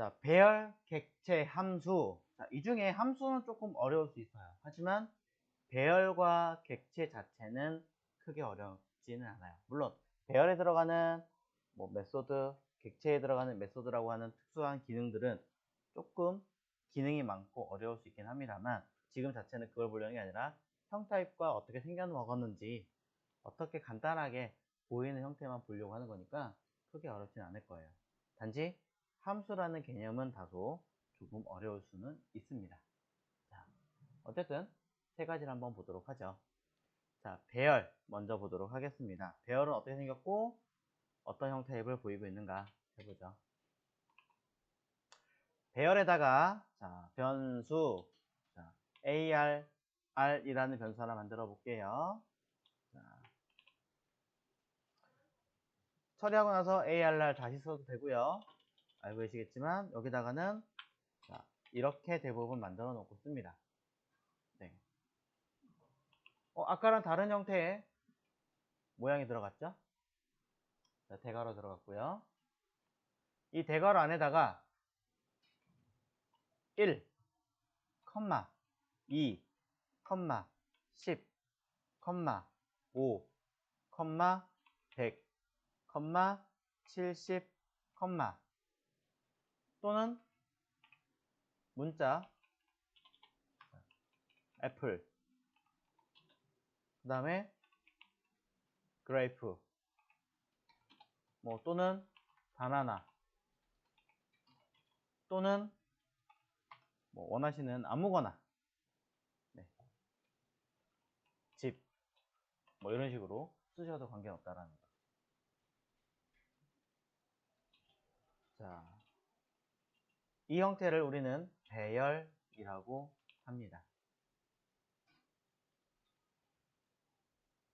자, 배열, 객체, 함수. 자, 이 중에 함수는 조금 어려울 수 있어요. 하지만 배열과 객체 자체는 크게 어렵지는 않아요. 물론 배열에 들어가는 메소드, 객체에 들어가는 메소드라고 하는 특수한 기능들은 조금 기능이 많고 어려울 수 있긴 합니다만, 지금 자체는 그걸 보려는 게 아니라 형 타입과 어떻게 생겨 먹었는지 어떻게 간단하게 보이는 형태만 보려고 하는 거니까 크게 어렵진 않을 거예요. 단지 함수라는 개념은 다소 조금 어려울 수는 있습니다. 자, 어쨌든 세 가지를 한번 보도록 하죠. 자, 배열 먼저 보도록 하겠습니다. 배열은 어떻게 생겼고 어떤 형태를 보이고 있는가 해보죠. 배열에다가 자, 변수 자, arr이라는 변수 하나 만들어 볼게요. 자, 처리하고 나서 arr 다시 써도 되고요. 알고 계시겠지만 여기다가는 자, 이렇게 대부분 만들어 놓고 씁니다. 네. 아까랑 다른 형태의 모양이 들어갔죠? 자, 대괄호 들어갔고요. 이 대괄호 안에다가 1, 2, 10, 5, 100, 70, 또는 문자 애플, 그 다음에 그레이프, 또는 바나나, 또는 원하시는 아무거나, 네. 집, 이런 식으로 쓰셔도 관계없다라는 거. 자, 이 형태를 우리는 배열이라고 합니다.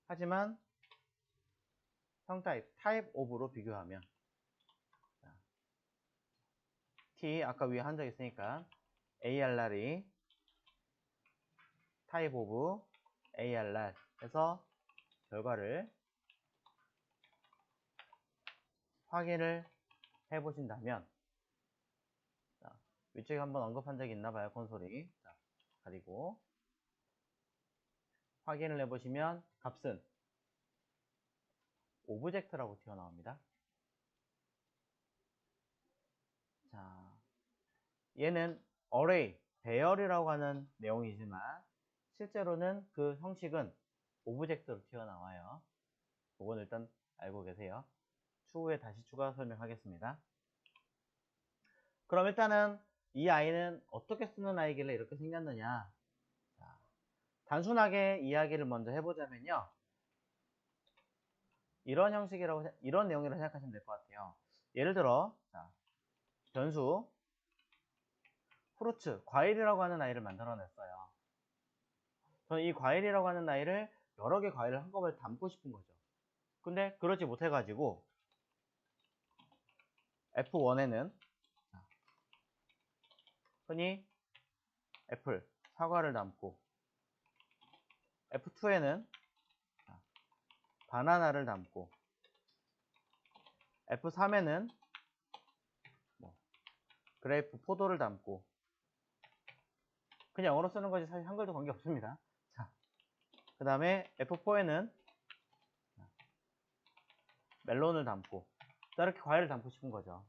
하지만 형 타입 오브로 비교하면 자, T 아까 위에 한 적 있으니까 ARR이 타입 오브 ARR 해서 결과를 확인을 해 보신다면, 자, 위쪽에 한번 언급한 적이 있나 봐요. 콘솔이. 자, 가리고 확인을 해 보시면 값은 오브젝트라고 튀어나옵니다. 자, 얘는 array, 배열이라고 하는 내용이지만 실제로는 그 형식은 오브젝트로 튀어나와요. 그건 일단 알고 계세요. 추후에 다시 추가 설명하겠습니다. 그럼 일단은 이 아이는 어떻게 쓰는 아이길래 이렇게 생겼느냐. 자, 단순하게 이야기를 먼저 해보자면요, 이런 내용이라고 생각하시면 될 것 같아요. 예를 들어 자, 변수 프루츠, 과일이라고 하는 아이를 만들어 냈어요. 저는 이 과일이라고 하는 아이를 여러 개 과일을 한꺼번에 담고 싶은 거죠. 근데 그러지 못해가지고 F1에는 흔히 애플, 사과를 담고, F2에는 바나나를 담고, F3에는 그레이프, 포도를 담고, 그냥 영어로 쓰는 거지 사실 한글도 관계 없습니다. 자, 그 다음에 F4에는 멜론을 담고, 자, 이렇게 과일을 담고 싶은 거죠.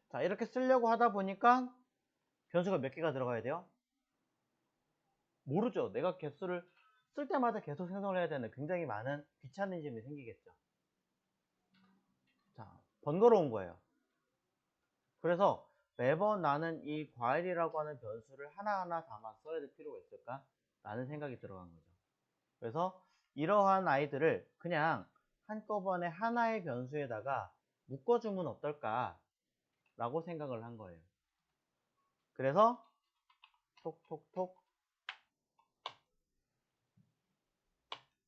자, 이렇게 쓰려고 하다 보니까 변수가 몇 개가 들어가야 돼요? 모르죠. 내가 개수를 쓸 때마다 계속 생성을 해야 되는 굉장히 많은 귀찮은 점이 생기겠죠. 자, 번거로운 거예요. 그래서 매번 나는 이 과일이라고 하는 변수를 하나하나 담아 써야 될 필요가 있을까? 라는 생각이 들어간 거죠. 그래서 이러한 아이들을 그냥 한꺼번에 하나의 변수에다가 묶어주면 어떨까? 라고 생각을 한 거예요. 그래서 톡톡톡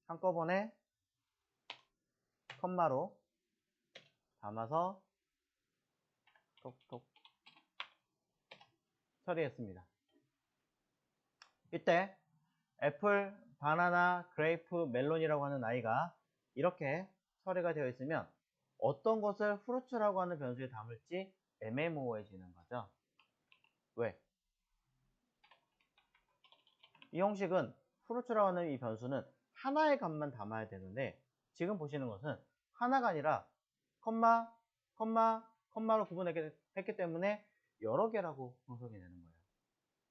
한꺼번에 컴마로 담아서 톡톡 처리했습니다. 이때 애플, 바나나, 그레이프, 멜론이라고 하는 아이가 이렇게 처리가 되어 있으면 어떤 것을 프루츠라고 하는 변수에 담을지 애매모호해지는 거죠. 왜? 이 형식은 프루츠라고 하는 이 변수는 하나의 값만 담아야 되는데 지금 보시는 것은 하나가 아니라 컴마, 컴마, 컴마로 구분했기 때문에 여러 개라고 분석이 되는 거예요.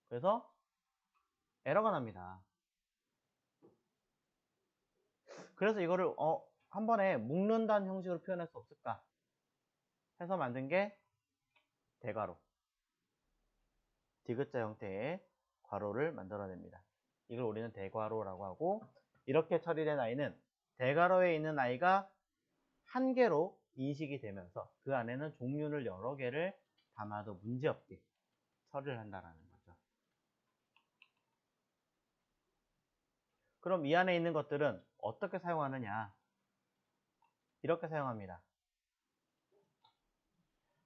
그래서 에러가 납니다. 그래서 이거를 한 번에 묶는다는 형식으로 표현할 수 없을까 해서 만든 게 대괄호, 디귿자 형태의 괄호를 만들어냅니다. 이걸 우리는 대괄호라고 하고, 이렇게 처리된 i는 대괄호에 있는 i가 한 개로 인식이 되면서 그 안에는 종류를 여러 개를 담아도 문제없게 처리를 한다는 거죠. 그럼 이 안에 있는 것들은 어떻게 사용하느냐? 이렇게 사용합니다.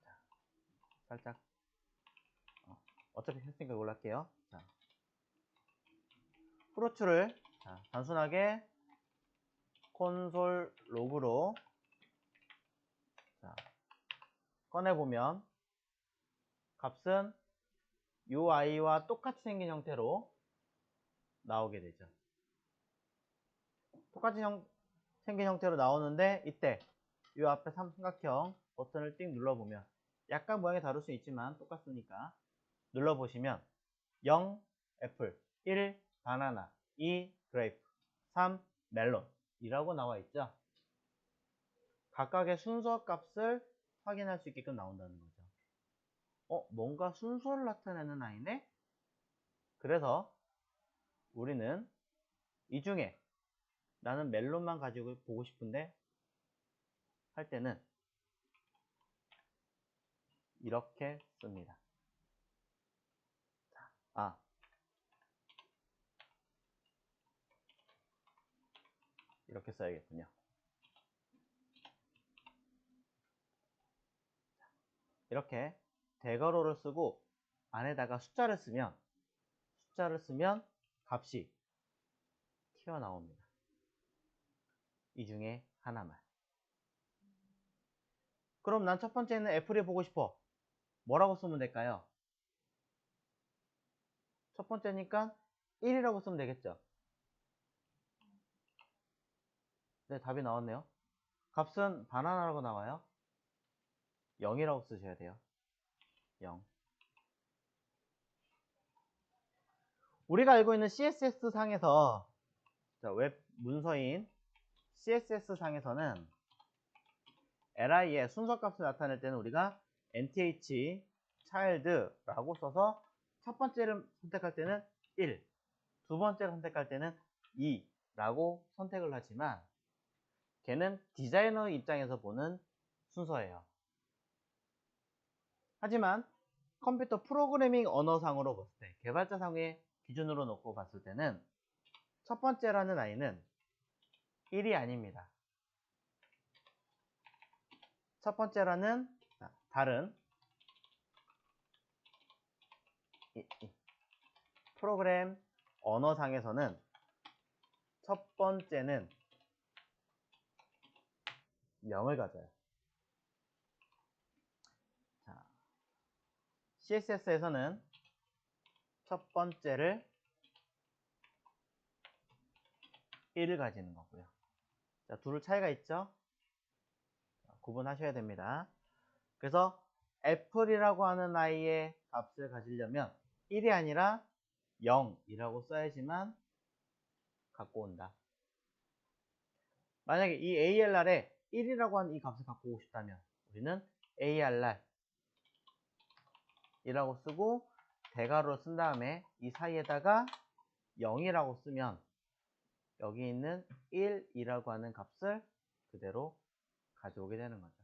자, 살짝 어차피 했으니까 이걸로 할게요. 자, 프루츠를 단순하게 콘솔 로그로 꺼내보면 값은 요 i와 똑같이 생긴 형태로 나오게 되죠. 똑같이 생긴 형태로 나오는데 이때 이 앞에 삼각형 버튼을 띵 눌러보면 약간 모양이 다를 수 있지만 똑같으니까 눌러보시면 0 애플, 1 바나나, 2 그레이프, 3 멜론 이라고 나와 있죠. 각각의 순서 값을 확인할 수 있게끔 나온다는 거죠. 뭔가 순서를 나타내는 아이네? 그래서 우리는 이 중에 나는 멜론만 가지고 보고 싶은데 할 때는 이렇게 씁니다. 이렇게 써야겠군요. 이렇게 대괄호를 쓰고 안에다가 숫자를 쓰면 값이 튀어나옵니다. 이 중에 하나만. 그럼 난 첫 번째는 애플이 보고 싶어. 뭐라고 쓰면 될까요? 첫 번째니까 1이라고 쓰면 되겠죠. 네, 답이 나왔네요. 값은 바나나라고 나와요. 0이라고 쓰셔야 돼요. 0. 우리가 알고 있는 CSS 상에서 웹 문서인 CSS 상에서는 li의 순서 값을 나타낼 때는 우리가 nth child라고 써서 첫 번째를 선택할 때는 1, 두 번째를 선택할 때는 2라고 선택을 하지만 걔는 디자이너 입장에서 보는 순서예요. 하지만 컴퓨터 프로그래밍 언어상으로 봤을 때, 개발자상의 기준으로 놓고 봤을 때는 첫 번째라는 아이는 1이 아닙니다. 첫 번째라는 다른 프로그램 언어상에서는 첫 번째는 0을 가져요. CSS에서는 첫 번째를 1을 가지는 거고요. 둘 차이가 있죠? 구분하셔야 됩니다. 그래서 애플이라고 하는 아이의 값을 가지려면 1이 아니라 0이라고 써야지만 갖고 온다. 만약에 이 ALR에 1이라고 하는 이 값을 갖고 오고 싶다면 우리는 ALR 이라고 쓰고 대괄호를 쓴 다음에 이 사이에다가 0이라고 쓰면 여기 있는 1이라고 하는 값을 그대로 가져오게 되는 거죠.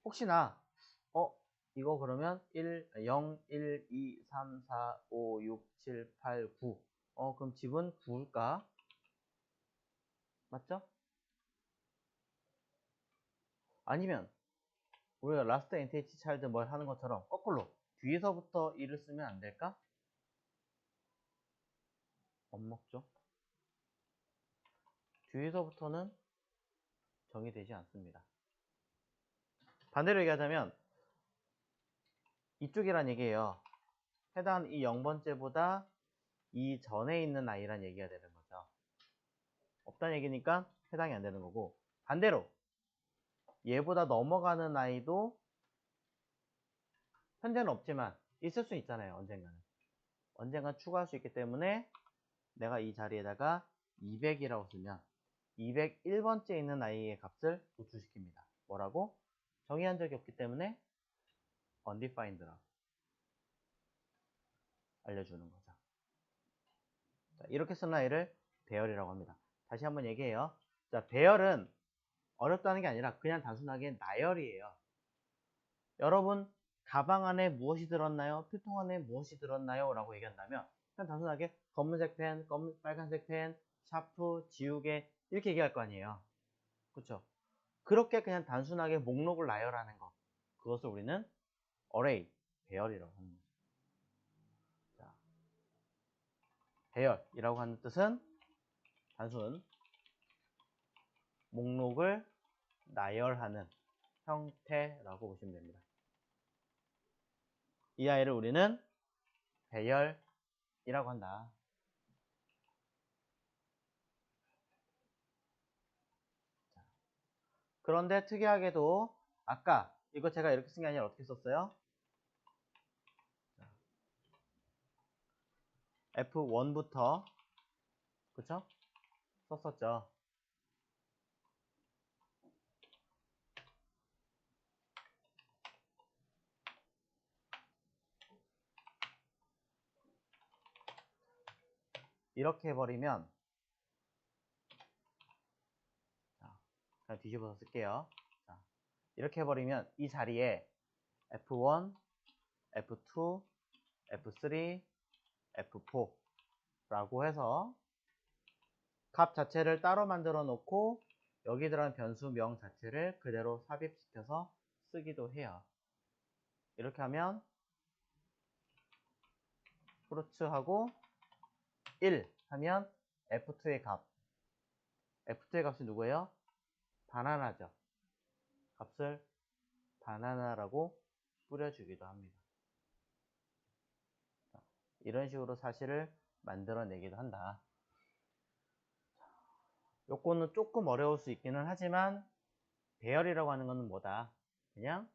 혹시나 이거 그러면 0, 1, 2, 3, 4, 5, 6, 7, 8, 9 그럼 집은 9일까? 맞죠? 아니면 우리가 last nth child 뭘 하는 것처럼 거꾸로 뒤에서부터 1을 쓰면 안 될까? 못 먹죠? 뒤에서부터는 정의되지 않습니다. 반대로 얘기하자면 이쪽이란 얘기예요. 해당 이 0번째보다 이 전에 있는 i란 얘기가 되는 거죠. 없다는 얘기니까 해당이 안 되는 거고, 반대로 얘보다 넘어가는 i도 현재는 없지만 있을 수 있잖아요. 언젠간 추가할 수 있기 때문에 내가 이 자리에다가 200이라고 쓰면 201번째 있는 i의 값을 노출시킵니다. 뭐라고? 정의한 적이 없기 때문에 undefined라고 알려주는 거죠. 자, 이렇게 쓰는 i를 배열이라고 합니다. 다시 한번 얘기해요. 자, 배열은 어렵다는 게 아니라 그냥 단순하게 나열이에요. 여러분 가방 안에 무엇이 들었나요? 필통 안에 무엇이 들었나요? 라고 얘기한다면 그냥 단순하게 검은색 펜, 빨간색 펜, 샤프, 지우개 이렇게 얘기할 거 아니에요. 그렇죠? 그렇게 그냥 단순하게 목록을 나열하는 것, 그것을 우리는 array, 배열이라고 하는 거죠. 자, 배열이라고 하는 뜻은 단순 목록을 나열하는 형태라고 보시면 됩니다. 이 아이를 우리는 배열이라고 한다. 그런데 특이하게도 아까 이거 제가 이렇게 쓴 게 아니라 어떻게 썼어요? F1부터 그쵸? 썼었죠. 이렇게 해버리면 자, 그냥 뒤집어서 쓸게요. 자, 이렇게 해버리면 이 자리에 F1, F2, F3, F4 라고 해서 값 자체를 따로 만들어 놓고 여기 들어간 변수명 자체를 그대로 삽입시켜서 쓰기도 해요. 이렇게 하면 프루츠하고 1 하면 F2의 값. F2의 값이 누구예요? 바나나죠. 값을 바나나라고 뿌려주기도 합니다. 이런 식으로 사실을 만들어내기도 한다. 요거는 조금 어려울 수 있기는 하지만 배열이라고 하는 것은 뭐다? 그냥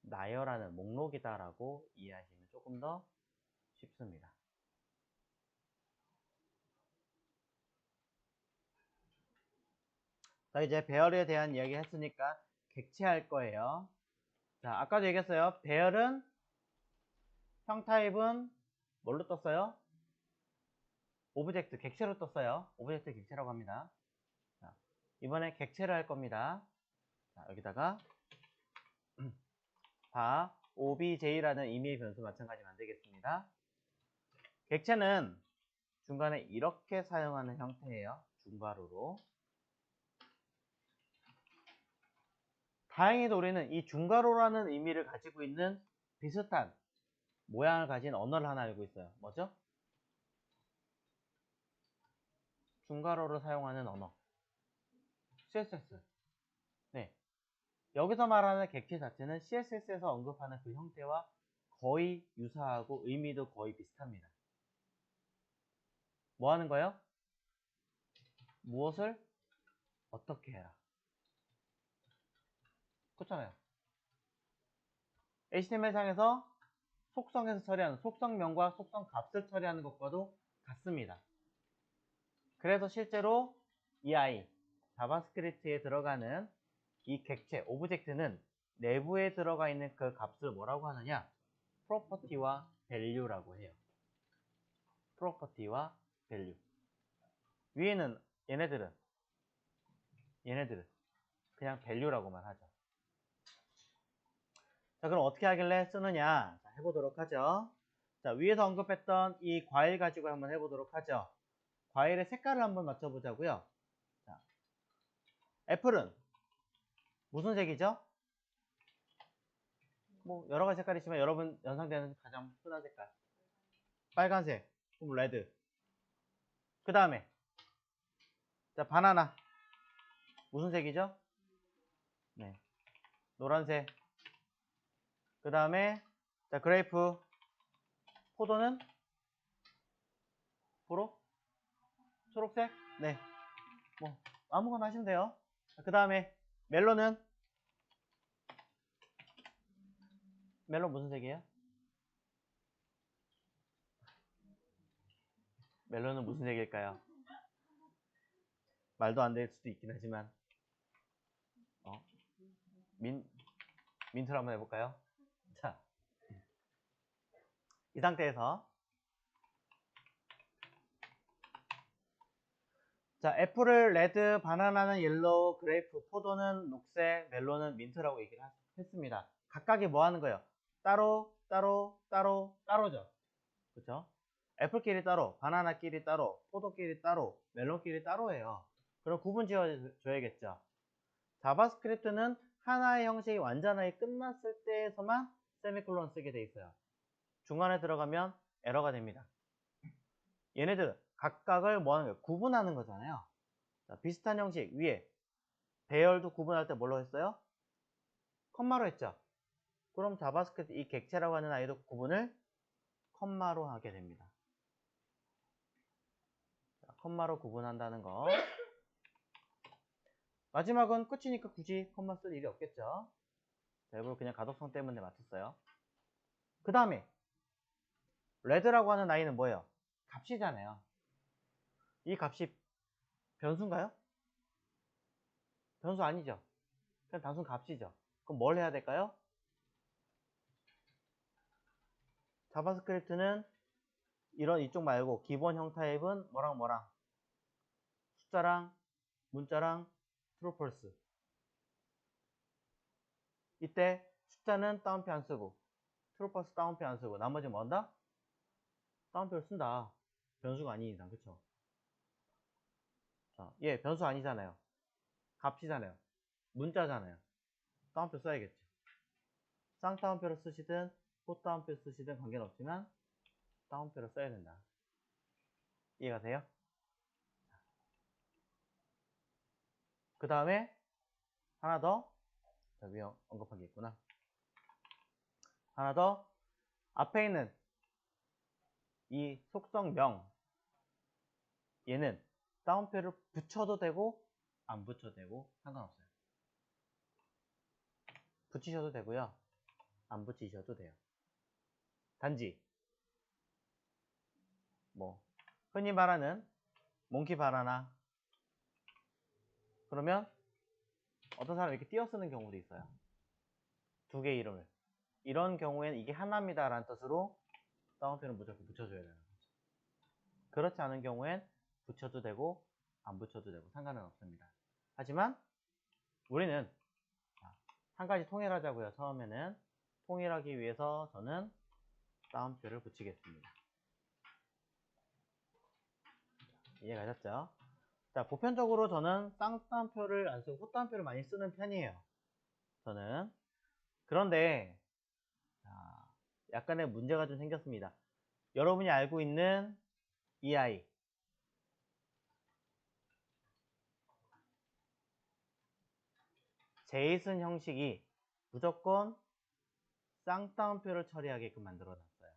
나열하는 목록이다 라고 이해하시면 조금 더 쉽습니다. 자, 이제 배열에 대한 이야기 했으니까 객체할 거예요. 자, 아까도 얘기했어요. 배열은 형 타입은 뭘로 떴어요? 오브젝트, 객체로 떴어요. 오브젝트 객체라고 합니다. 자, 이번에 객체를 할 겁니다. 자, 여기다가 다 obj라는 임의의 변수 마찬가지 만들겠습니다. 객체는 중간에 이렇게 사용하는 형태예요. 중괄호로. 다행히도 우리는 이 중괄호라는 의미를 가지고 있는 비슷한 모양을 가진 언어를 하나 알고 있어요. 뭐죠? 중괄호를 사용하는 언어. CSS. 네. 여기서 말하는 객체 자체는 CSS에서 언급하는 그 형태와 거의 유사하고 의미도 거의 비슷합니다. 뭐 하는 거예요? 무엇을 어떻게 해라. 그렇잖아요. HTML상에서 속성에서 처리하는 속성명과 속성값을 처리하는 것과도 같습니다. 그래서 실제로 이 아이 자바스크립트에 들어가는 이 객체, 오브젝트는 내부에 들어가 있는 그 값을 뭐라고 하느냐? 프로퍼티와 밸류라고 해요. 프로퍼티와 밸류. 위에는 얘네들은 그냥 밸류라고만 하죠. 자, 그럼 어떻게 하길래 쓰느냐? 자, 해보도록 하죠. 자, 위에서 언급했던 이 과일 가지고 한번 해보도록 하죠. 과일의 색깔을 한번 맞춰보자고요. 자, 애플은 무슨 색이죠? 뭐 여러 가지 색깔이 있지만 여러분 연상되는 가장 흔한 색깔 빨간색, 그럼 레드. 그 다음에 자, 바나나. 무슨 색이죠? 네. 노란색. 그 다음에, 자, 그레이프. 포도는? 초록색? 네. 뭐, 아무거나 하시면 돼요. 그 다음에, 멜론은? 멜론 무슨 색이에요? 멜론은 무슨 색일까요? 말도 안 될 수도 있긴 하지만, 민트로 한번 해볼까요? 자, 이 상태에서, 자, 애플을 레드, 바나나는 옐로우, 그레이프, 포도는 녹색, 멜론은 민트라고 얘기를 했습니다. 각각이 뭐 하는 거예요? 따로죠. 그쵸? 애플끼리 따로, 바나나끼리 따로, 포도끼리 따로, 멜론끼리 따로예요. 그럼 구분 지어줘야겠죠. 자바스크립트는 하나의 형식이 완전하게 끝났을 때에서만 세미콜론 쓰게 돼 있어요. 중간에 들어가면 에러가 됩니다. 얘네들 각각을 뭐 하는 거예요? 구분하는 거잖아요. 자, 비슷한 형식 위에 배열도 구분할 때 뭘로 했어요? 컴마로 했죠. 그럼 자바스크립트 이 객체라고 하는 아이도 구분을 컴마로 하게 됩니다. 자, 컴마로 구분한다는 거. 마지막은 끝이니까 굳이 컴마 쓸 일이 없겠죠. 자, 이걸 그냥 가독성 때문에 맞췄어요. 그 다음에 레드라고 하는 아이는 뭐예요? 값이잖아요. 이 값이 변수인가요? 변수 아니죠. 그냥 단순 값이죠. 그럼 뭘 해야 될까요? 자바스크립트는 이런 이쪽 말고 기본 형 타입은 뭐랑 숫자랑 문자랑 true false. 이때 숫자는 따옴표 안 쓰고 true false 따옴표 안 쓰고 나머지 뭐 한다? 따옴표를 쓴다. 변수가 아닌 이상. 그쵸? 자, 예, 변수 아니잖아요. 값이잖아요. 문자잖아요. 따옴표 써야겠죠. 쌍따옴표를 쓰시든 꽃따옴표 쓰시든 관계는 없지만 따옴표를 써야 된다. 이해가 돼요? 그 다음에 하나 더. 자, 위에 언급한 게 있구나. 하나 더. 앞에 있는 이 속성명, 얘는 따옴표를 붙여도 되고 안 붙여도 되고 상관없어요. 붙이셔도 되고요, 안 붙이셔도 돼요. 단지 뭐 흔히 말하는 몽키 바나나, 그러면 어떤 사람이 이렇게 띄어쓰는 경우도 있어요. 두 개의 이름을. 이런 경우에는 이게 하나입니다 라는 뜻으로 따옴표는 무조건 붙여줘야 되는 거죠. 그렇지 않은 경우엔 붙여도 되고 안 붙여도 되고 상관은 없습니다. 하지만 우리는 한 가지 통일하자고요. 처음에는 통일하기 위해서 저는 따옴표를 붙이겠습니다. 이해가셨죠? 자, 보편적으로 저는 쌍따옴표를 안 쓰고 호따옴표를 많이 쓰는 편이에요. 저는. 그런데 약간의 문제가 좀 생겼습니다. 여러분이 알고 있는 이 아이, 제이슨 형식이 무조건 쌍따옴표를 처리하게끔 만들어 놨어요.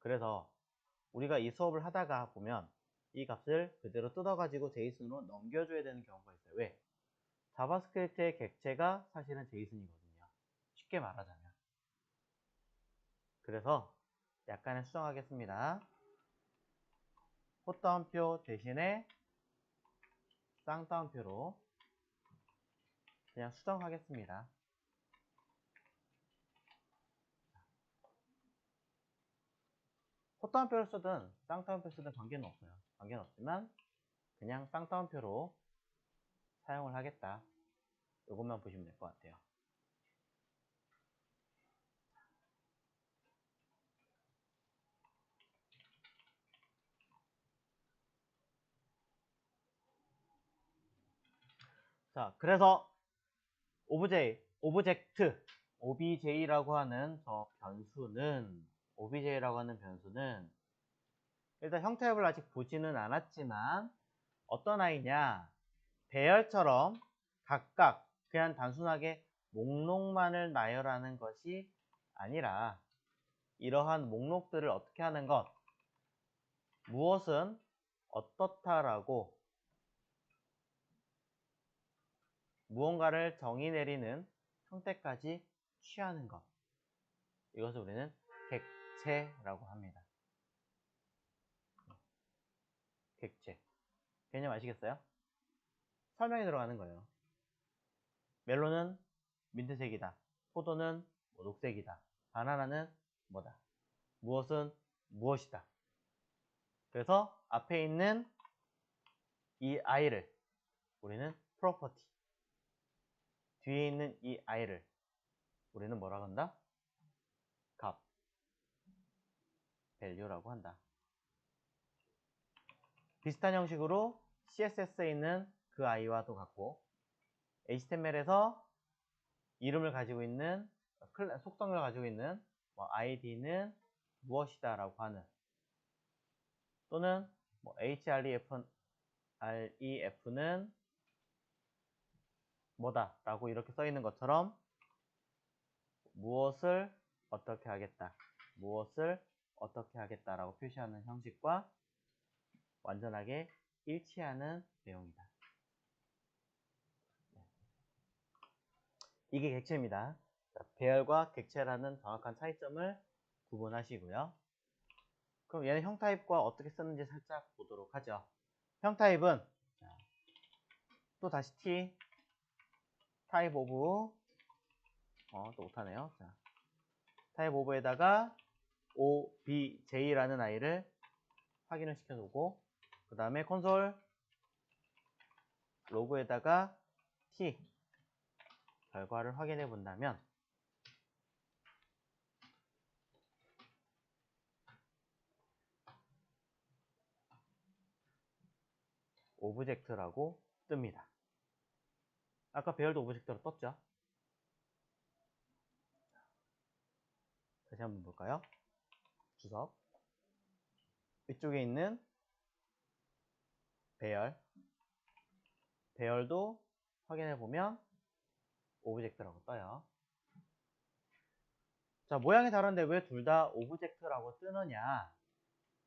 그래서 우리가 이 수업을 하다가 보면 이 값을 그대로 뜯어가지고 제이슨으로 넘겨줘야 되는 경우가 있어요. 왜? 자바스크립트의 객체가 사실은 제이슨이거든요. 쉽게 말하자면. 그래서 약간의 수정하겠습니다. 호따옴표 대신에 쌍따옴표로 그냥 수정하겠습니다. 호따옴표를 쓰든 쌍따옴표를 쓰든 관계는 없어요. 관계는 없지만 그냥 쌍따옴표로 사용을 하겠다. 이것만 보시면 될 것 같아요. 자, 그래서 OBJ라고 하는 저 변수는, OBJ라고 하는 변수는 일단 형태를 아직 보지는 않았지만 어떤 아이냐? 배열처럼 각각 그냥 단순하게 목록만을 나열하는 것이 아니라 이러한 목록들을 어떻게 하는 것, 무엇은 어떻다라고 무언가를 정의 내리는 형태까지 취하는 것, 이것을 우리는 객체라고 합니다. 객체. 개념 아시겠어요? 설명이 들어가는 거예요. 멜론은 민트색이다. 포도는 뭐 녹색이다. 바나나는 뭐다. 무엇은 무엇이다. 그래서 앞에 있는 이 아이를 우리는 property, 뒤에 있는 이 아이를 우리는 뭐라고 한다? 값, value라고 한다. 비슷한 형식으로 CSS에 있는 그 아이와도 같고 HTML에서 이름을 가지고 있는 속성을 가지고 있는 뭐 id는 무엇이다 라고 하는, 또는 뭐 href는 뭐다 라고 이렇게 써 있는 것처럼 무엇을 어떻게 하겠다, 무엇을 어떻게 하겠다 라고 표시하는 형식과 완전하게 일치하는 내용이다. 이게 객체입니다. 배열과 객체라는 정확한 차이점을 구분하시고요. 그럼 얘는 형 타입과 어떻게 쓰는지 살짝 보도록 하죠. 형 타입은 또 다시 T 타입 오브 또 못하네요. 자, 타입 오브에다가 OBJ라는 아이를 확인을 시켜두고 그 다음에 콘솔 로그에다가 T 결과를 확인해 본다면 오브젝트라고 뜹니다. 아까 배열도 오브젝트로 떴죠? 다시 한번 볼까요? 주석 위쪽에 있는 배열도 확인해 보면 오브젝트라고 떠요. 자, 모양이 다른데 왜 둘 다 오브젝트라고 뜨느냐?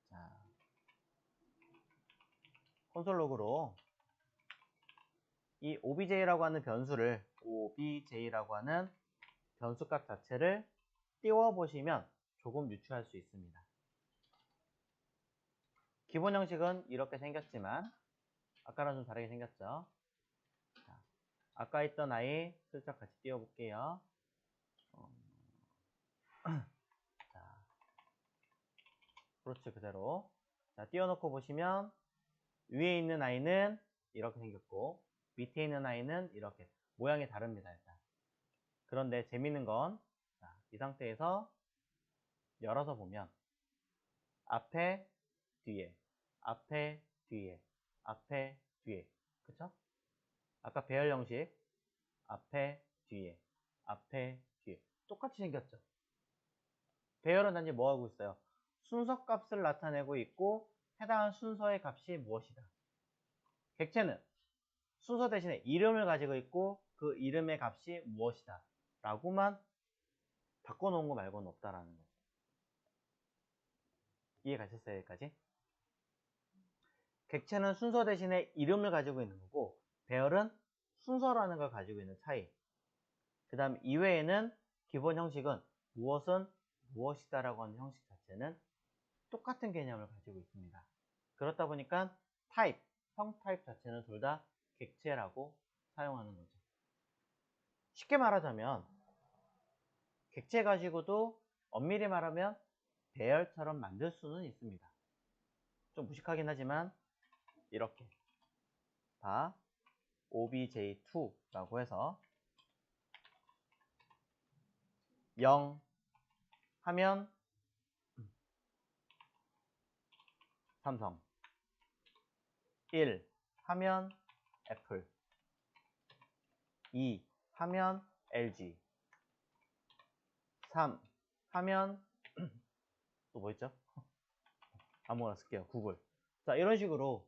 자, 콘솔 로그로 이 obj라고 하는 변수를 obj라고 하는 변수값 자체를 띄워보시면 조금 유추할 수 있습니다. 기본 형식은 이렇게 생겼지만 아까랑 좀 다르게 생겼죠. 자, 아까 있던 아이 슬쩍 같이 띄워볼게요. 자, 그렇죠, 그대로. 자, 띄워놓고 보시면 위에 있는 아이는 이렇게 생겼고 밑에 있는 아이는 이렇게 모양이 다릅니다. 일단. 그런데 재밌는 건 이 상태에서 열어서 보면 앞에 뒤에 앞에 뒤에 앞에 뒤에, 그쵸? 아까 배열 형식 앞에 뒤에 앞에 뒤에 똑같이 생겼죠. 배열은 단지 뭐 하고 있어요? 순서 값을 나타내고 있고 해당한 순서의 값이 무엇이다. 객체는 순서 대신에 이름을 가지고 있고 그 이름의 값이 무엇이다 라고만 바꿔놓은 거 말고는 없다라는 거죠. 이해 가셨어요? 여기까지? 객체는 순서 대신에 이름을 가지고 있는 거고 배열은 순서라는 걸 가지고 있는 차이. 그 다음 이외에는 기본 형식은 무엇은 무엇이다 라고 하는 형식 자체는 똑같은 개념을 가지고 있습니다. 그렇다 보니까 타입, 형 타입 자체는 둘 다 객체라고 사용하는 거죠. 쉽게 말하자면 객체 가지고도 엄밀히 말하면 배열처럼 만들 수는 있습니다. 좀 무식하긴 하지만 이렇게 다 obj2라고 해서 0 하면 삼성, 1 하면 애플, 2 하면 LG, 3 하면 또 뭐 있죠? 아무거나 쓸게요. 구글. 자, 이런 식으로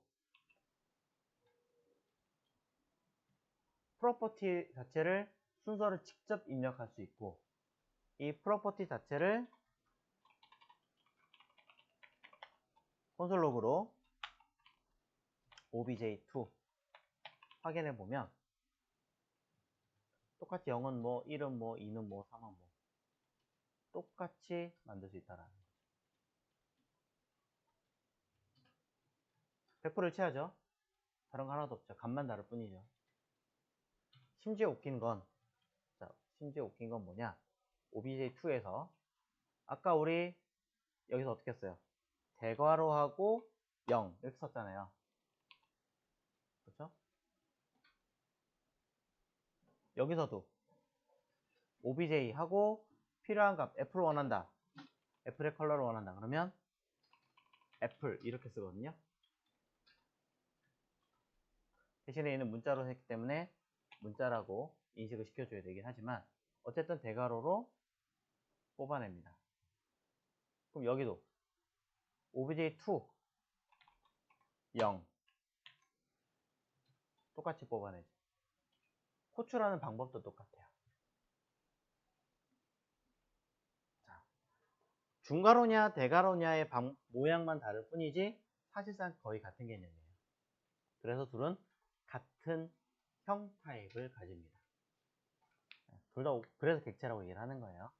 프로퍼티 자체를 순서를 직접 입력할 수 있고, 이 프로퍼티 자체를 콘솔 로그로 obj2 확인해 보면 똑같이 0은 뭐, 1은 뭐, 2는 뭐, 3은 뭐 똑같이 만들 수 있다라는 거죠. 100%를 취하죠. 다른 거 하나도 없죠. 값만 다를 뿐이죠. 심지어 웃긴 건 뭐냐? obj2에서 아까 우리 여기서 어떻게 했어요? 대괄호하고 0 이렇게 썼잖아요. 그렇죠? 여기서도 obj하고 필요한 값 f를 원한다. f의 컬러를 원한다. 그러면 애플 이렇게 쓰거든요. 대신에 얘는 문자로 했기 때문에 문자라고 인식을 시켜줘야 되긴 하지만 어쨌든 대괄호로 뽑아냅니다. 그럼 여기도 obj2 0 똑같이 뽑아내죠. 호출하는 방법도 똑같아요. 자, 중괄호냐 대괄호냐의 모양만 다를 뿐이지 사실상 거의 같은 개념이에요. 그래서 둘은 같은 형 타입을 가집니다. 둘 다 그래서 객체라고 얘기를 하는 거예요.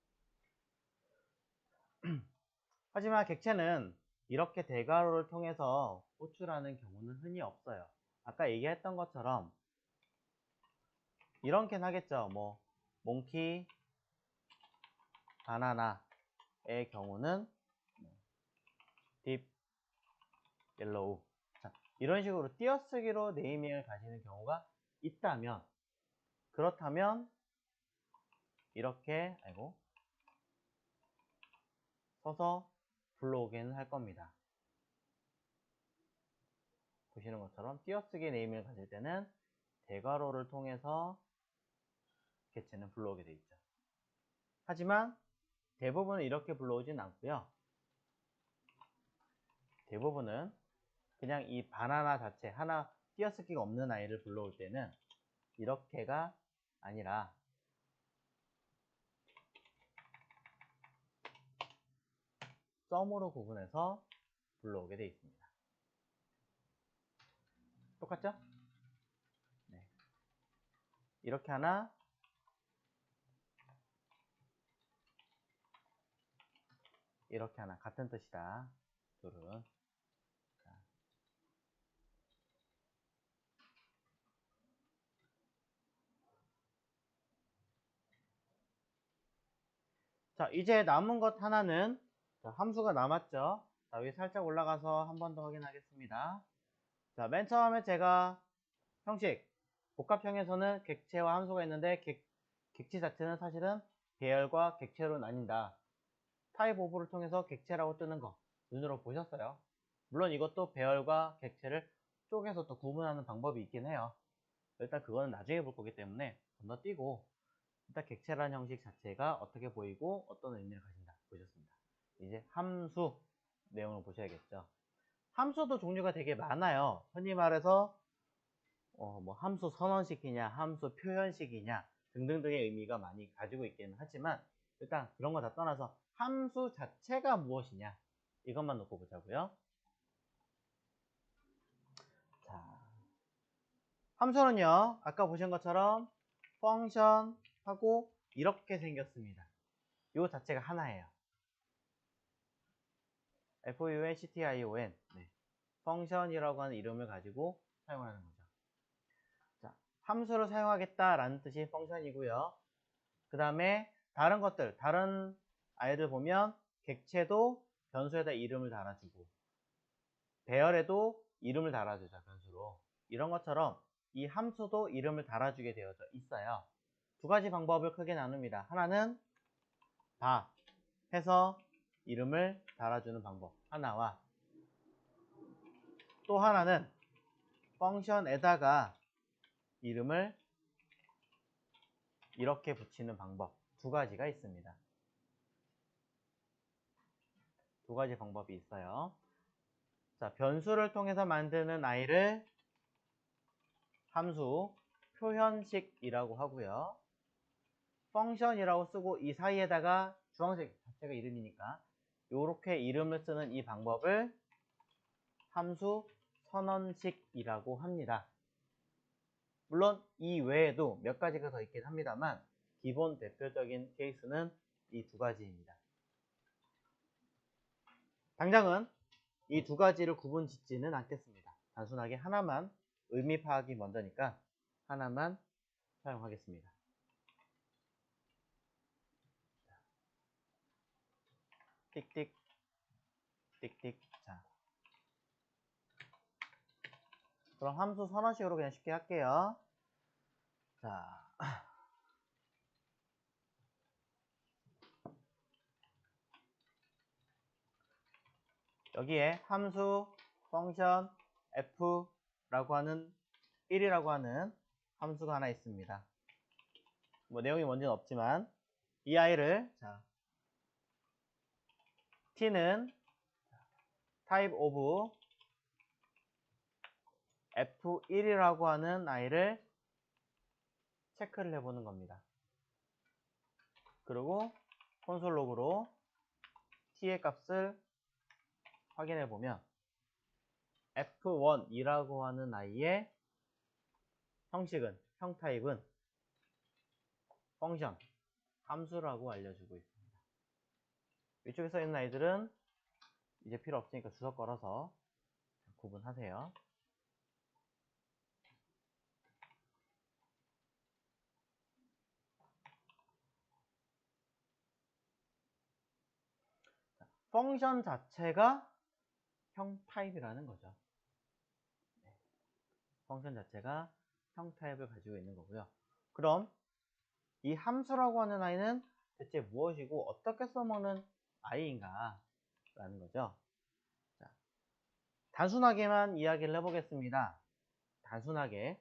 하지만 객체는 이렇게 대괄호를 통해서 호출하는 경우는 흔히 없어요. 아까 얘기했던 것처럼 이렇게는 하겠죠. 뭐 몽키, 바나나의 경우는 딥, 옐로우 이런 식으로 띄어쓰기로 네이밍을 가지는 경우가 있다면, 그렇다면 이렇게 서서 불러오기는 할 겁니다. 보시는 것처럼 띄어쓰기 네이밍을 가질 때는 대괄호를 통해서 객체는 불러오게 되어 있죠. 하지만 대부분은 이렇게 불러오진 않고요. 대부분은 그냥 이 바나나 자체 하나 띄어쓰기가 없는 아이를 불러올 때는 이렇게가 아니라 썸으로 구분해서 불러오게 되어 있습니다. 똑같죠? 네. 이렇게 하나, 이렇게 하나 같은 뜻이다. 둘은. 자, 이제 남은 것 하나는 함수가 남았죠. 자, 여기 살짝 올라가서 한 번 더 확인하겠습니다. 자, 맨 처음에 제가 형식, 복합형에서는 객체와 함수가 있는데 객체 자체는 사실은 배열과 객체로 나뉜다. 타입 오브를 통해서 객체라고 뜨는 거 눈으로 보셨어요. 물론 이것도 배열과 객체를 쪼개서 또 구분하는 방법이 있긴 해요. 일단 그거는 나중에 볼 거기 때문에 건너뛰고 일단 객체라는 형식 자체가 어떻게 보이고 어떤 의미를 가진다 보셨습니다. 이제 함수 내용을 보셔야겠죠. 함수도 종류가 되게 많아요. 흔히 말해서 뭐 함수 선언식이냐 함수 표현식이냐 등등등의 의미가 많이 가지고 있기는 하지만 일단 그런 거 다 떠나서 함수 자체가 무엇이냐 이것만 놓고 보자고요. 자, 함수는요 아까 보신 것처럼 펑션 하고 이렇게 생겼습니다. 이 자체가 하나예요. function 네. 펑션이라고 하는 이름을 가지고 사용하는 거죠. 자, 함수를 사용하겠다라는 뜻이 펑션이고요. 그 다음에 다른 것들, 다른 아이들 보면 객체도 변수에다 이름을 달아주고 배열에도 이름을 달아주죠. 변수로. 이런 것처럼 이 함수도 이름을 달아주게 되어져 있어요. 두 가지 방법을 크게 나눕니다. 하나는 다 해서 이름을 달아주는 방법 하나와 또 하나는 펑션에다가 이름을 이렇게 붙이는 방법 두 가지가 있습니다. 두 가지 방법이 있어요. 자, 변수를 통해서 만드는 아이를 함수, 표현식이라고 하고요. 펑션이라고 쓰고 이 사이에다가 주황색 자체가 이름이니까 이렇게 이름을 쓰는 이 방법을 함수 선언식이라고 합니다. 물론 이 외에도 몇 가지가 더 있긴 합니다만 기본 대표적인 케이스는 이 두 가지입니다. 당장은 이 두 가지를 구분 짓지는 않겠습니다. 단순하게 하나만, 의미 파악이 먼저니까 하나만 사용하겠습니다. 띡띡 띡띡. 자, 그럼 함수 선언식으로 그냥 쉽게 할게요. 자, 여기에 함수 펑션 f라고 하는 1이라고 하는 함수가 하나 있습니다. 뭐 내용이 뭔지는 없지만 이 아이를, 자, t는 type of f1이라고 하는 아이를 체크를 해보는 겁니다. 그리고 콘솔 로그로 t의 값을 확인해 보면 f1이라고 하는 아이의 형식은, 형 타입은 펑션, 함수라고 알려주고 있습니다. 위쪽에 써 있는 아이들은 이제 필요 없으니까 주석 걸어서 구분하세요. 펑션 자체가 형 타입이라는 거죠. 네. 펑션 자체가 형 타입을 가지고 있는 거고요. 그럼 이 함수라고 하는 아이는 대체 무엇이고 어떻게 써먹는 아이인가 라는 거죠. 자, 단순하게만 이야기를 해보겠습니다. 단순하게.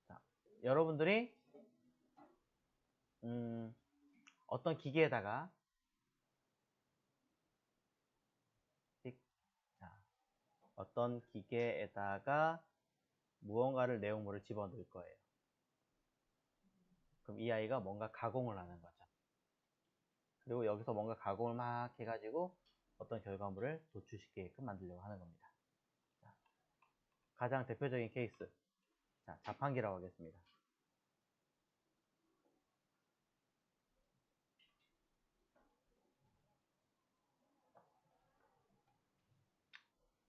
자, 여러분들이 어떤 기계에다가 어떤 기계에다가 무언가를, 내용물을 집어넣을 거예요. 그럼 이 아이가 뭔가 가공을 하는 거죠. 그리고 여기서 뭔가 가공을 막 해가지고 어떤 결과물을 도출시키게끔 만들려고 하는 겁니다. 자, 가장 대표적인 케이스, 자, 자판기라고 하겠습니다.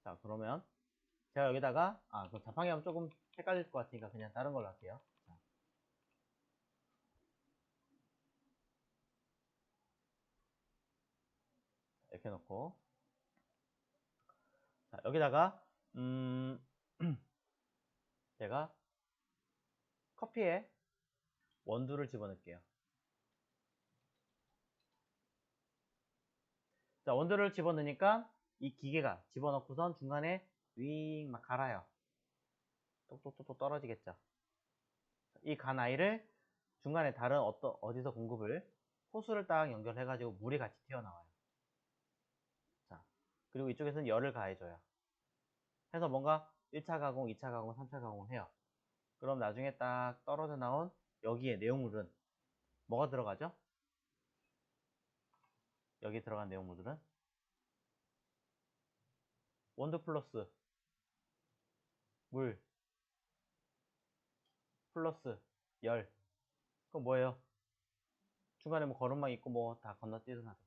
자, 그러면 제가 여기다가, 그럼 자판기 하면 조금 헷갈릴 것 같으니까 그냥 다른 걸로 할게요. 자, 이렇게 놓고, 자, 여기다가 제가 커피에 원두를 집어넣을게요. 자, 원두를 집어넣으니까 이 기계가 집어넣고선 중간에 윙 막 갈아요. 똑똑똑똑 떨어지겠죠. 이 간 아이를 중간에 다른 어디서 공급을, 호수를 딱 연결해가지고 물이 같이 튀어나와요. 자, 그리고 이쪽에서는 열을 가해줘요. 해서 뭔가 1차 가공, 2차 가공, 3차 가공을 해요. 그럼 나중에 딱 떨어져 나온 여기에 내용물은 뭐가 들어가죠? 여기 들어간 내용물들은 원두 플러스 물 플러스 열. 그럼 뭐예요? 중간에 뭐 거름망 있고 뭐 다 건너뛰든 하죠.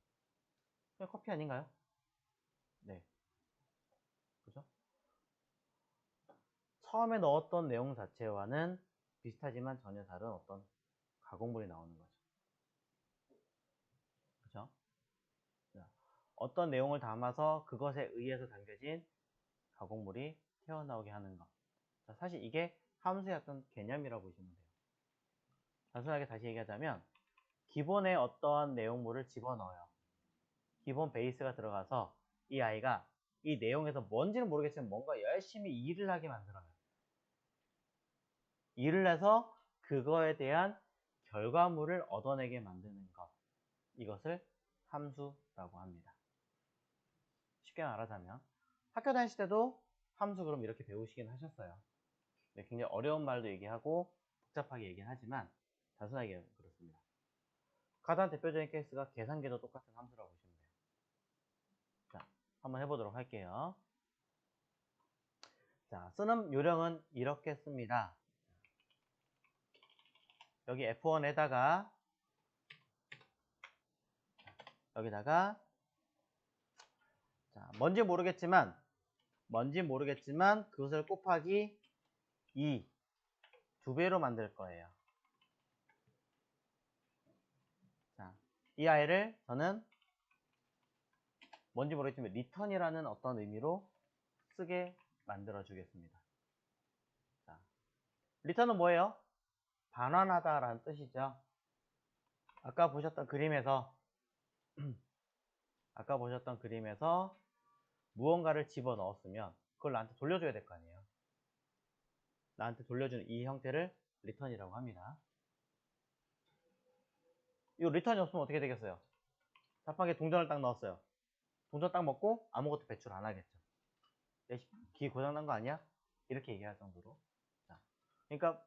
그냥 커피 아닌가요? 네. 그죠? 처음에 넣었던 내용 자체와는 비슷하지만 전혀 다른 어떤 가공물이 나오는 거죠. 그죠? 어떤 내용을 담아서 그것에 의해서 담겨진 가공물이 튀어나오게 하는 것. 자, 사실 이게 함수의 어떤 개념이라고 보시면 돼요. 단순하게 다시 얘기하자면 기본에 어떠한 내용물을 집어넣어요. 기본 베이스가 들어가서 이 아이가 이 내용에서 뭔지는 모르겠지만 뭔가 열심히 일을 하게 만들어요. 일을 해서 그거에 대한 결과물을 얻어내게 만드는 것. 이것을 함수라고 합니다. 쉽게 말하자면 학교 다니실 때도 함수 그럼 이렇게 배우시긴 하셨어요. 네, 굉장히 어려운 말도 얘기하고 복잡하게 얘기하지만 단순하게 그렇습니다. 가장 대표적인 케이스가 계산기도 똑같은 함수라고 보시면 돼요. 자, 한번 해보도록 할게요. 자, 쓰는 요령은 이렇게 씁니다. 여기 F1에다가 여기다가 자, 뭔지 모르겠지만 그것을 곱하기 2 두 배로 만들 거예요. 자, 이 아이를 저는 뭔지 모르겠지만 return이라는 어떤 의미로 쓰게 만들어 주겠습니다. 자, return은 뭐예요? 반환하다라는 뜻이죠. 아까 보셨던 그림에서 무언가를 집어 넣었으면 그걸 나한테 돌려줘야 될 거 아니에요. 나한테 돌려주는 이 형태를 return이라고 합니다. 이 return이 없으면 어떻게 되겠어요? 자판기에 동전을 딱 넣었어요. 동전 딱 먹고 아무것도 배출 안 하겠죠. 기계 고장난 거 아니야? 이렇게 얘기할 정도로. 자, 그러니까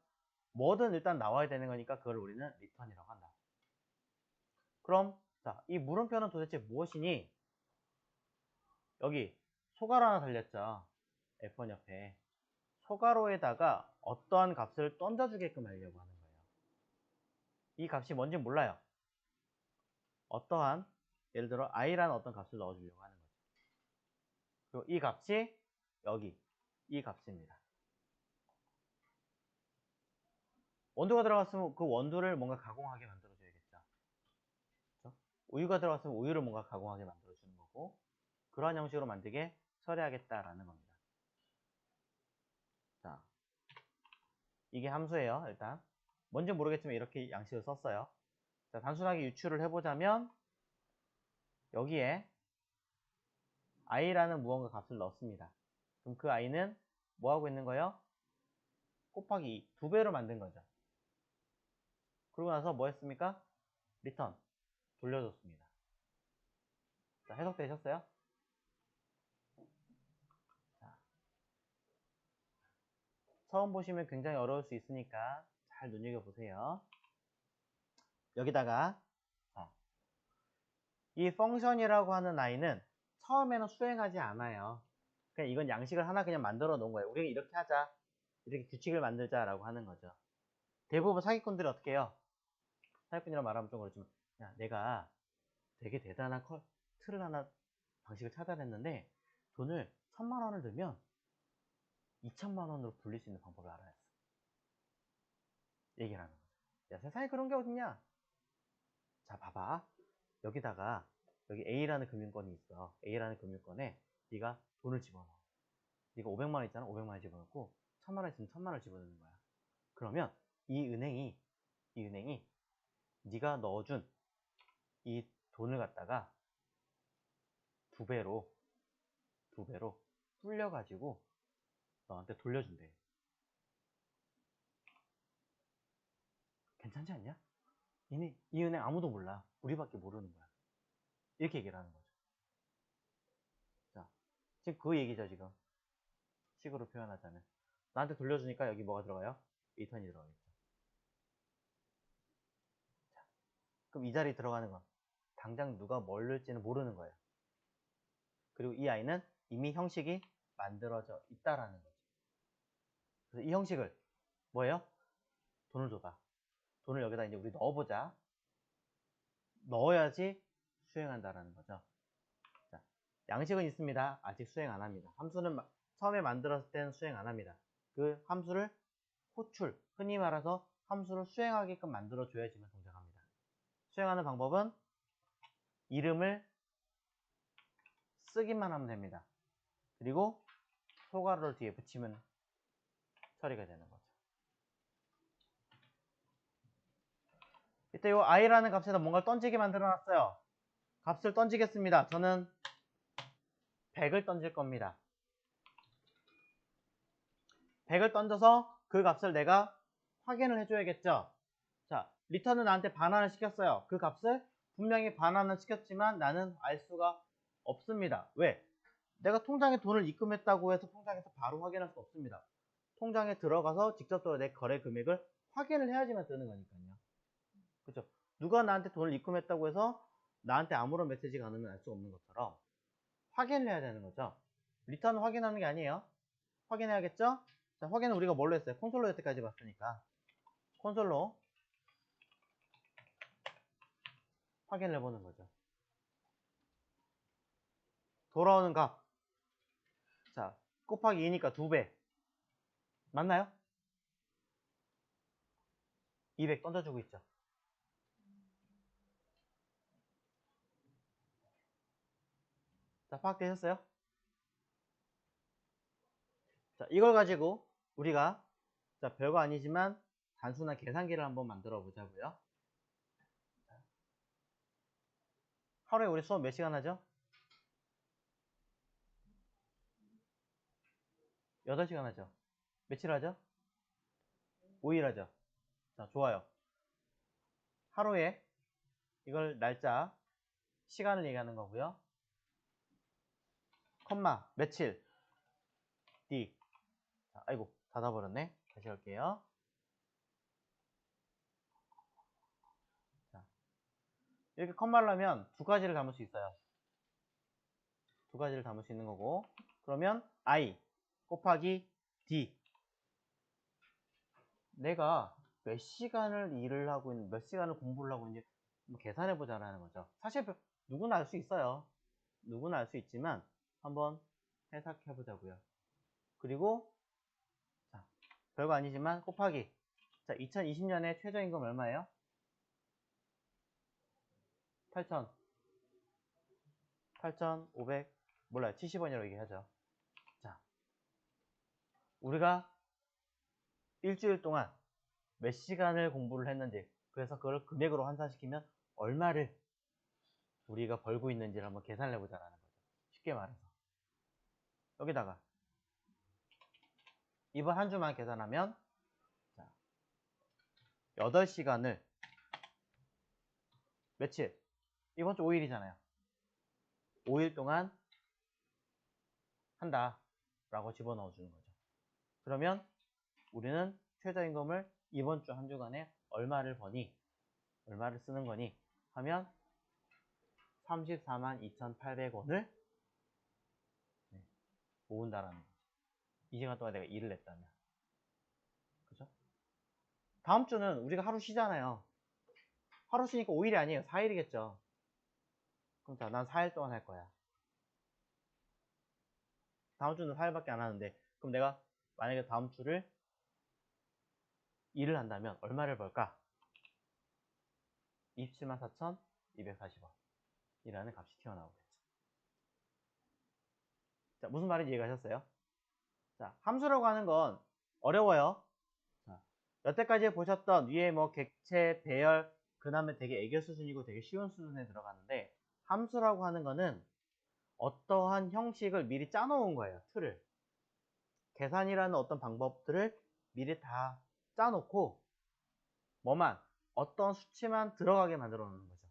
뭐든 일단 나와야 되는 거니까 그걸 우리는 return이라고 한다. 그럼 자, 이 물음표는 도대체 무엇이니? 여기 소괄호 하나 달렸죠. F1 옆에. 소괄호에다가 어떠한 값을 던져주게끔 하려고 하는 거예요. 이 값이 뭔지 몰라요. 어떠한 예를 들어 i라는 어떤 값을 넣어주려고 하는 거죠. 그리고 이 값이 여기 이 값입니다. 원두가 들어갔으면 그 원두를 뭔가 가공하게 만들어줘야겠죠. 그렇죠? 우유가 들어갔으면 우유를 뭔가 가공하게 만들어주는 거고 그러한 형식으로 만들게 처리하겠다라는 겁니다. 자, 이게 함수예요. 일단 뭔지 모르겠지만 이렇게 양식을 썼어요. 자, 단순하게 유추를 해보자면 여기에 i라는 무언가 값을 넣습니다. 그럼 그 i는 뭐 하고 있는 거예요? 곱하기 2, 두 배로 만든 거죠. 그러고 나서 뭐 했습니까? return, 돌려줬습니다. 자, 해석되셨어요? 자, 처음 보시면 굉장히 어려울 수 있으니까 잘 눈여겨보세요. 여기다가 이 펑션이라고 하는 i는 처음에는 수행하지 않아요. 그냥 이건 양식을 하나 그냥 만들어 놓은 거예요. 우리가 이렇게 하자. 이렇게 규칙을 만들자라고 하는 거죠. 대부분 사기꾼들이 어떻게 해요? 사기꾼이라고 말하면 좀 그렇지만 야, 내가 되게 대단한 틀을 하나 방식을 찾아냈는데 돈을 1000만 원을 넣으면 2000만 원으로 불릴 수 있는 방법을 알아냈어. 얘기를 하는 거죠. 야, 세상에 그런 게 어딨냐? 자, 봐봐. 여기다가 여기 A라는 금융권이 있어. A라는 금융권에 네가 돈을 집어넣어. 네가 500만 원 있잖아. 500만 원 집어넣고 1000만 원 있으면 1000만 원을 집어넣는 거야. 그러면 이 은행이 네가 넣어준 이 돈을 갖다가 두 배로 불려가지고 너한테 돌려준대. 괜찮지 않냐? 이 은행 아무도 몰라. 우리밖에 모르는 거야. 이렇게 얘기를 하는 거죠. 자, 지금 그 얘기죠, 지금. 식으로 표현하자면. 나한테 돌려주니까 여기 뭐가 들어가요? 리턴이 들어가겠죠. 자, 그럼 이 자리에 들어가는 건 당장 누가 뭘 넣을지는 모르는 거예요. 그리고 이 아이는 이미 형식이 만들어져 있다라는 거죠. 그래서 이 형식을 뭐예요? 돈을 줘봐. 돈을 여기다 이제 우리 넣어보자. 넣어야지 수행한다라는 거죠. 자, 양식은 있습니다. 아직 수행 안 합니다. 함수는 처음에 만들었을 때는 수행 안 합니다. 그 함수를 호출, 흔히 말해서 함수를 수행하게끔 만들어줘야지만 동작합니다. 수행하는 방법은 이름을 쓰기만 하면 됩니다. 그리고 소괄호를 뒤에 붙이면 처리가 되는 거죠. 이때 이 i라는 값에다 뭔가를 던지게 만들어 놨어요. 값을 던지겠습니다. 저는 100을 던질 겁니다. 100을 던져서 그 값을 내가 확인을 해줘야겠죠. 자, 리턴은 나한테 반환을 시켰어요. 그 값을 분명히 반환을 시켰지만 나는 알 수가 없습니다. 왜? 내가 통장에 돈을 입금했다고 해서 통장에서 바로 확인할 수 없습니다. 통장에 들어가서 직접적으로 내 거래 금액을 확인을 해야지만 뜨는 거니까요. 그렇죠? 누가 나한테 돈을 입금했다고 해서 나한테 아무런 메시지가 안 오면 알 수 없는 것처럼 확인을 해야 되는 거죠. 리턴 확인하는 게 아니에요. 확인해야겠죠? 자, 확인은 우리가 뭘로 했어요? 콘솔로 여태까지 봤으니까 콘솔로 확인을 해보는 거죠. 돌아오는 값. 자, 곱하기 2니까 2배. 맞나요? 200 던져주고 있죠. 자, 파악되셨어요? 자, 이걸 가지고 우리가 자, 별거 아니지만 단순한 계산기를 한번 만들어 보자고요. 하루에 우리 수업 몇 시간 하죠? 8시간 하죠. 며칠 하죠? 5일 하죠. 자, 좋아요. 하루에 이걸 날짜, 시간을 얘기하는 거고요. 컴마, 며칠, D. 자, 아이고, 닫아버렸네. 다시 할게요. 자, 이렇게 컴마를 하면 두 가지를 담을 수 있어요. 두 가지를 담을 수 있는 거고. 그러면 I 곱하기 D. 내가 몇 시간을 일을 하고 있는, 몇 시간을 공부를 하고 있는지 계산해 보자라는 거죠. 사실 누구나 알 수 있어요. 누구나 알 수 있지만 한번 해석해 보자고요. 그리고 자, 별거 아니지만 곱하기. 자, 2020년에 최저임금 얼마예요? 8,500 몰라요. 70원이라고 얘기하죠. 자, 우리가 일주일 동안 몇 시간을 공부를 했는지, 그래서 그걸 금액으로 환산시키면 얼마를 우리가 벌고 있는지를 한번 계산을 해보자라는 거죠. 쉽게 말해서 여기다가 이번 한 주만 계산하면 자, 8시간을 며칠? 이번 주 5일이잖아요. 5일 동안 한다 라고 집어넣어 주는 거죠. 그러면 우리는 최저임금을 이번 주 한 주간에 얼마를 버니, 얼마를 쓰는 거니 하면 34만 2,800원을 모은다라는 거죠. 이 시간 동안 내가 일을 했다면. 그죠? 다음 주는 우리가 하루 쉬잖아요. 하루 쉬니까 5일이 아니에요. 4일이겠죠. 그럼 자, 난 4일 동안 할 거야. 다음 주는 4일밖에 안 하는데, 그럼 내가 만약에 다음 주를 일을 한다면 얼마를 벌까? 27만 4,240원 이라는 값이 튀어나오겠죠. 자, 무슨 말인지 이해가셨어요? 자, 함수라고 하는 건 어려워요. 자, 여태까지 보셨던 위에 뭐 객체, 배열, 그 다음에 되게 애교 수준이고 되게 쉬운 수준에 들어가는데, 함수라고 하는 거는 어떠한 형식을 미리 짜놓은 거예요. 틀을. 계산이라는 어떤 방법들을 미리 다 짜놓고 뭐만 어떤 수치만 들어가게 만들어 놓는 거죠.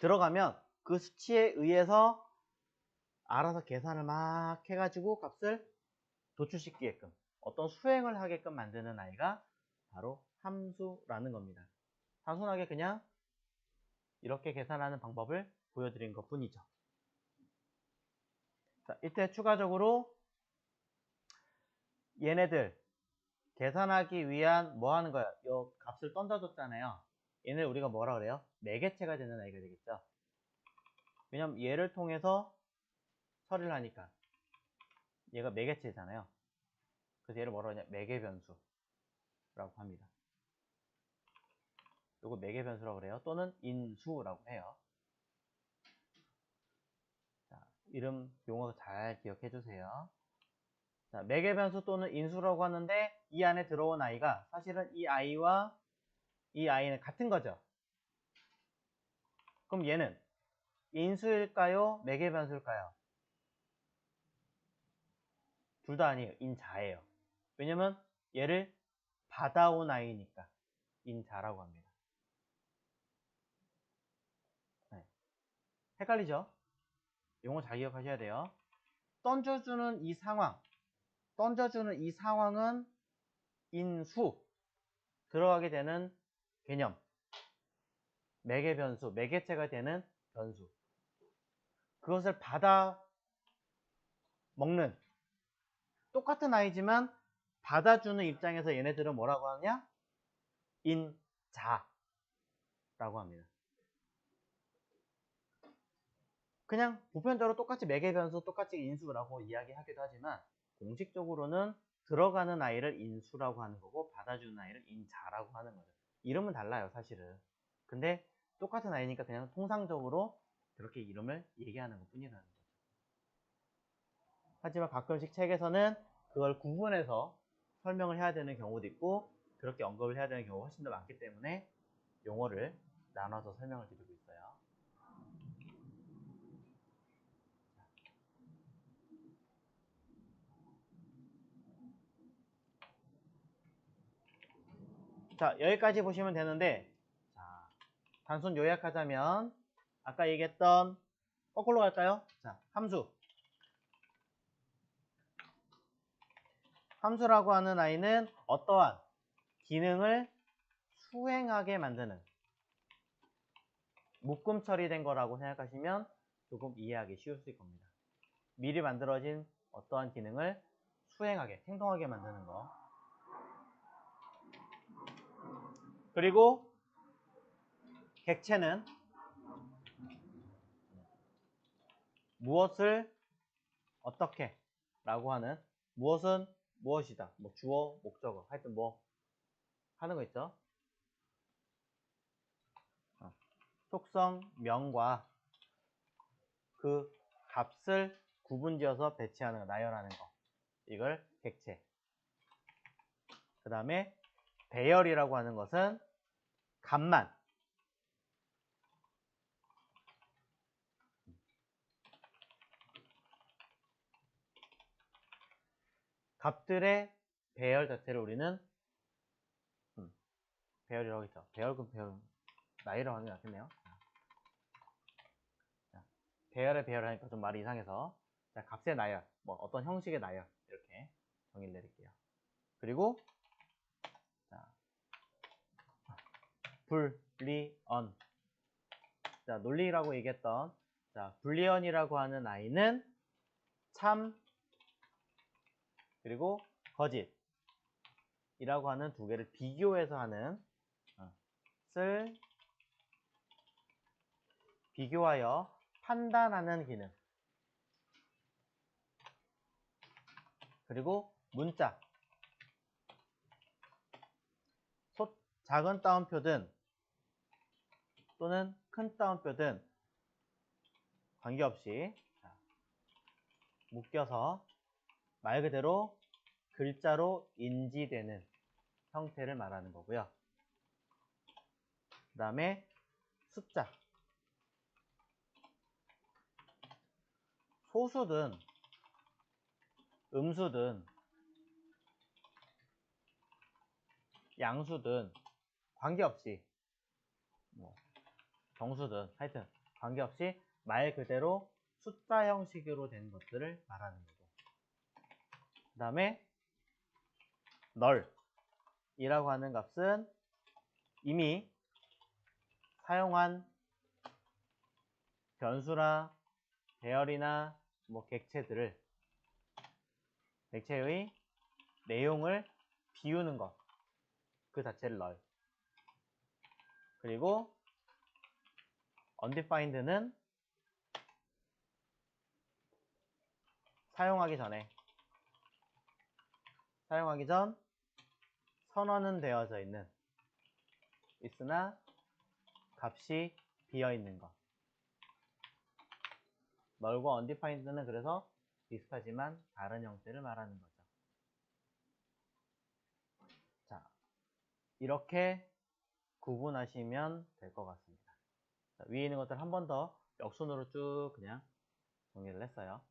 들어가면 그 수치에 의해서 알아서 계산을 막 해가지고 값을 도출시키게끔 어떤 수행을 하게끔 만드는 아이가 바로 함수라는 겁니다. 단순하게 그냥 이렇게 계산하는 방법을 보여드린 것 뿐이죠. 자, 이때 추가적으로 얘네들 계산하기 위한 뭐 하는 거야? 요 값을 던져줬잖아요. 얘를 우리가 뭐라 그래요? 매개체가 되는 아이가 되겠죠. 왜냐면 얘를 통해서 처리를 하니까 얘가 매개체잖아요. 그래서 얘를 뭐라 하냐? 매개변수라고 합니다. 요거 매개변수라고 그래요. 또는 인수라고 해요. 자, 이름 용어 잘 기억해 주세요. 자, 매개변수 또는 인수라고 하는데 이 안에 들어온 아이가 사실은 이 아이와 이 아이는 같은 거죠. 그럼 얘는 인수일까요? 매개변수일까요? 둘 다 아니에요. 인자예요. 왜냐면 얘를 받아온 아이니까 인자라고 합니다. 네. 헷갈리죠? 용어 잘 기억하셔야 돼요. 던져주는 이 상황, 던져주는 이 상황은 인수, 들어가게 되는 개념, 매개 변수, 매개체가 되는 변수, 그것을 받아 먹는, 똑같은 아이지만 받아주는 입장에서 얘네들은 뭐라고 하냐? 인자라고 합니다. 그냥 보편적으로 똑같이 매개 변수, 똑같이 인수라고 이야기하기도 하지만 공식적으로는 들어가는 아이를 인수라고 하는 거고 받아주는 아이를 인자라고 하는 거죠. 이름은 달라요, 사실은. 근데 똑같은 아이니까 그냥 통상적으로 그렇게 이름을 얘기하는 것 뿐이라는 거죠. 하지만 가끔씩 책에서는 그걸 구분해서 설명을 해야 되는 경우도 있고 그렇게 언급을 해야 되는 경우가 훨씬 더 많기 때문에 용어를 나눠서 설명을 드리고 있어요. 자, 여기까지 보시면 되는데, 자, 단순 요약하자면 아까 얘기했던, 거꾸로 갈까요? 자, 함수. 함수라고 하는 아이는 어떠한 기능을 수행하게 만드는, 묶음 처리된 거라고 생각하시면 조금 이해하기 쉬울 수 있을 겁니다. 미리 만들어진 어떠한 기능을 수행하게, 행동하게 만드는 거. 그리고 객체는 무엇을 어떻게 라고 하는, 무엇은 무엇이다, 뭐 주어, 목적어, 하여튼 뭐 하는 거 있죠. 속성명과 그 값을 구분지어서 배치하는 거, 나열하는 거, 이걸 객체. 그 다음에 배열이라고 하는 것은 값만, 값들의 배열 자체를 우리는 배열이라고 했죠. 배열금 배열, 나열이라고 하는 게 낫겠네요. 자, 배열의 배열을 하니까 좀 말이 이상해서, 자, 값의 나열, 뭐 어떤 형식의 나열, 이렇게 정의를 내릴게요. 그리고 자, 불리언. 자, 논리라고 얘기했던, 자, 불리언이라고 하는 아이는 참 그리고 거짓이라고 하는 두 개를 비교해서 하는, 쓸 비교하여 판단하는 기능. 그리고 문자, 작은 따옴표든 또는 큰 따옴표든 관계없이 묶여서 말 그대로 글자로 인지되는 형태를 말하는 거고요. 그 다음에 숫자, 소수든 음수든 양수든 관계없이, 뭐 정수든 하여튼 관계없이 말 그대로 숫자 형식으로 된 것들을 말하는 거고, 그 다음에 널이라고 하는 값은 이미 사용한 변수나 배열이나 뭐 객체의 내용을 비우는 것, 그 자체를 널. 그리고 undefined는 사용하기 전 선언은 되어져 있는, 있으나 값이 비어 있는 것. 널과 undefined는 그래서 비슷하지만 다른 형태를 말하는 거죠. 자, 이렇게 구분하시면 될 것 같습니다. 자, 위에 있는 것들 한 번 더 역순으로 쭉 그냥 정리를 했어요.